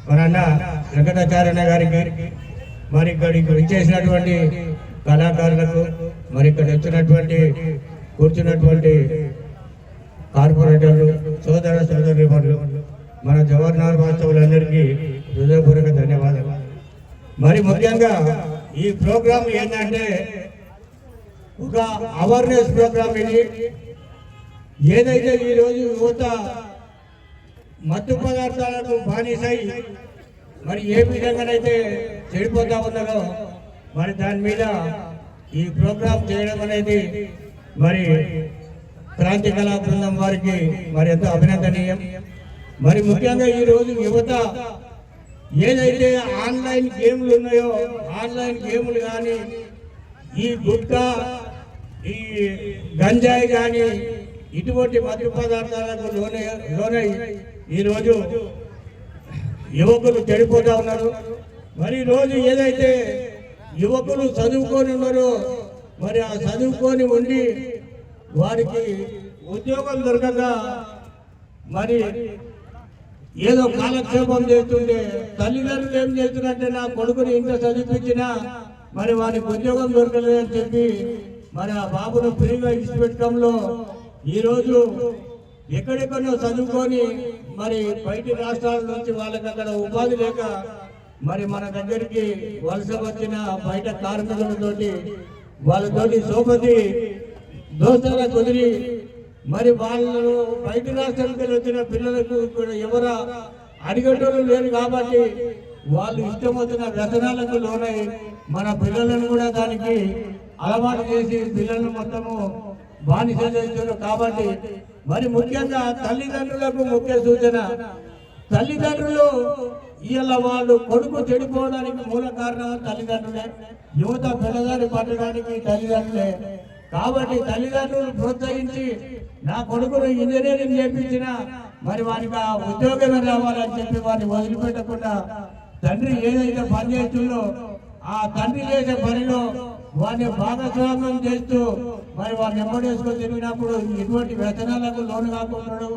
మన అన్న వెంకటాచార్య గారికి, మరి ఇక్కడికి విచ్చేసినటువంటి కళాకారులకు, మరి ఇక్కడ వచ్చినటువంటి కూర్చున్నటువంటి కార్పొరేటర్లు, సోదర సోదరీమణులు, మన జవహర్లాల్ వాస్తవులందరికీ హృదయపూర్వక ధన్యవాదాలు. మరి ముఖ్యంగా ఈ ప్రోగ్రాం ఏంటంటే ఒక అవేర్నెస్ ప్రోగ్రాం. ఇది ఏదైతే ఈరోజు యువత మత్తు పదార్థాలకు బానిసై మరి ఏ విధంగానైతే చెడిపోతా ఉన్నదో మరి దాని మీద ఈ ప్రోగ్రాం చేయడం అనేది మరి క్రాంతి కళా బృందం వారికి మరి ఎంతో అభినందనీయం. మరి ముఖ్యంగా ఈరోజు యువత ఏదైతే ఆన్లైన్ గేమ్లు ఉన్నాయో, ఆన్లైన్ గేమ్లు కానీ, ఈ గుట్కా, ఈ గంజాయి కానీ ఇటువంటి మత్తు పదార్థాలకు లోనై ఈరోజు యువకులు చెడిపోతా ఉన్నారు. మరి రోజు ఏదైతే యువకులు చదువుకొని ఉన్నారో మరి ఆ చదువుకొని ఉండి వారికి ఉద్యోగం దొరకక మరి ఏదో కాలక్షేపం చేస్తుంటే తల్లిదండ్రులు ఏం చేస్తున్నారంటే నా కొడుకుని ఇంత చదివించినా మరి వారికి ఉద్యోగం దొరకలేదని చెప్పి మరి ఆ బాబును ఫ్రీగా ఇచ్చిపెట్టడంలో ఈరోజు ఎక్కడెక్కడో చదువుకొని మరి బయటి రాష్ట్రాల నుంచి వాళ్ళకి అక్కడ ఉపాధి లేక మరి మన దగ్గరికి వలస వచ్చిన బయట కార్మికులతోటి వాళ్ళతోటి సోపతి దోస్తల కుదిరి మరి వాళ్ళు బయట రాష్ట్రానికి వచ్చిన పిల్లలకు ఎవరు అడిగేటోళ్ళు లేరు కాబట్టి వాళ్ళు ఇష్టం వచ్చిన వ్యసనాలకు లోనై మన పిల్లలను కూడా దానికి అలవాటు చేసి పిల్లలను మొత్తము బానిస చేస్తున్నారు. కాబట్టి మరి ముఖ్యంగా తల్లిదండ్రులకు ముఖ్య సూచన, తల్లిదండ్రులు ఇవాళ వాళ్ళు కొడుకు చెడిపోవడానికి మూల కారణం తల్లిదండ్రులే, యువత పిల్లగారి పట్టడానికి తల్లిదండ్రులే. కాబట్టి తల్లిదండ్రులు ప్రోత్సహించి నా కొడుకును ఇంజనీరింగ్ చేయించిన మరి వారికి ఆ ఉద్యోగమే రావాలని చెప్పి వారిని వదిలిపెట్టకుండా తండ్రి ఏదైతే పని చేస్తుందో ఆ తండ్రి చేసే పనిలో వారిని భాగస్వామ్యం చేస్తూ మరి వారిని ఎంబడేసుకొని తిరిగినప్పుడు ఎటువంటి వ్యసనాలకు లోను కాకుండా